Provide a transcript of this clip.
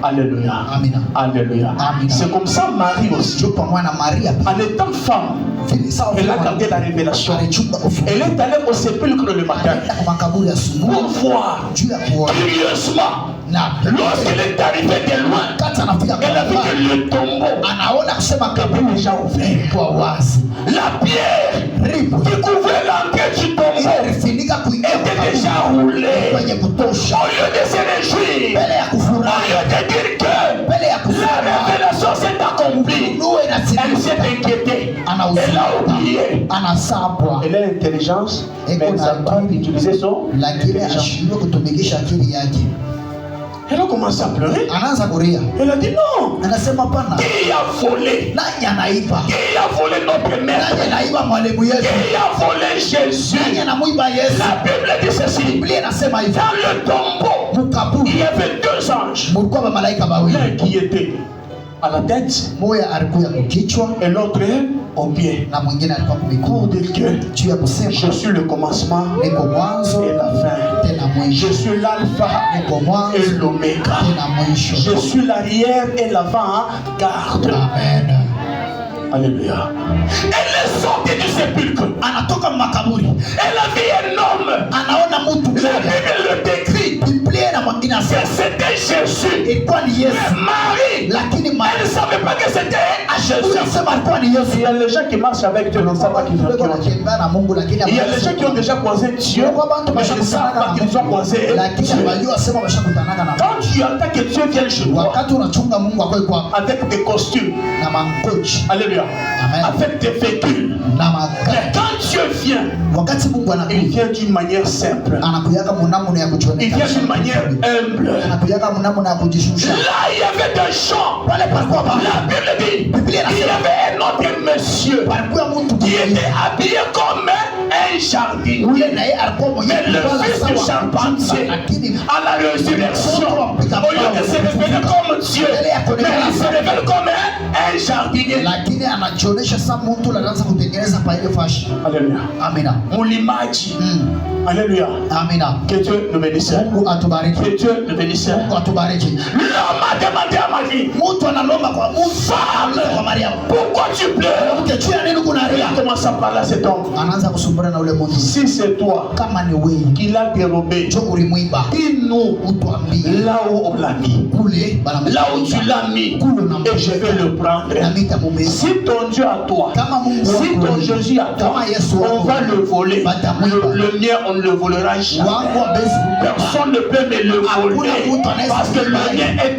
Alléluia. Amina. Alléluia. Amina. C'est comme ça Marie aussi. En étant femme, elle a gardé la révélation. Elle est allée au sépulcre le matin pour voir curieusement. Lorsqu'elle est arrivée de loin, elle a vu que le tombeau était déjà ouvert. La pierre qui couvrait l'entrée du tombeau était déjà roulée. Au lieu de se réjouir, au lieu de dire que la révélation s'est accomplie, elle s'est inquiétée. Elle a oublié. Elle a l'intelligence, mais elle n'a pas utilisé son intelligence. Elle a commencé à pleurer. Elle a dit non. Qui a volé? Qui a volé notre mère? Qui a volé Jésus? La Bible dit ceci. Dans le tombeau, il y avait deux anges. L'un qui était à la tête et l'autre au pied. Pour dire que je suis le commencement et la fin. Je suis l'alpha et l'oméga. Je suis l'arrière et l'avant-garde. Amen. Alléluia. Elle est sortie du sépulcre. Elle a vu un homme. La Bible le décrit. C'était Jésus. Mais Marie, elle ne savait pas que c'était Jésus. Il y a les gens qui marchent avec Dieu, ne savent pas qu'ils ont Dieu. Il y a les gens qui ont déjà croisé Dieu, mais ils ne savent pas qu'ils ont croisé Dieu. Quand tu attends que Dieu vienne chez toi, avec des costumes, alléluia, avec des véhicules, mais quand Dieu vient, il vient d'une manière simple. Il vient d'une manière humble. Là, il y avait des gens. La Bible dit il y avait un autre monsieur qui était habillé comme un jardinier. Mais le fils du charpentier, à la résurrection, au lieu de se révéler comme Dieu, mais il se révèle comme un jardinier. Alléluia. Amina. Moulimaji. Alléluia. Amina. Que Dieu nous bénisse. Que Dieu nous bénisse. L'homme a demandé à Marie, femme, pourquoi tu pleures? Il commence à parler à cet homme. Si c'est toi qui l'a dérobé, dis-nous là où on l'a mis. Là où tu l'as mis, et je vais le prendre. Si ton Dieu à toi, si ton Jésus à toi, on va le voler. Le mien, on ne le volera jamais. Personne ne peut me le voler parce que le mien est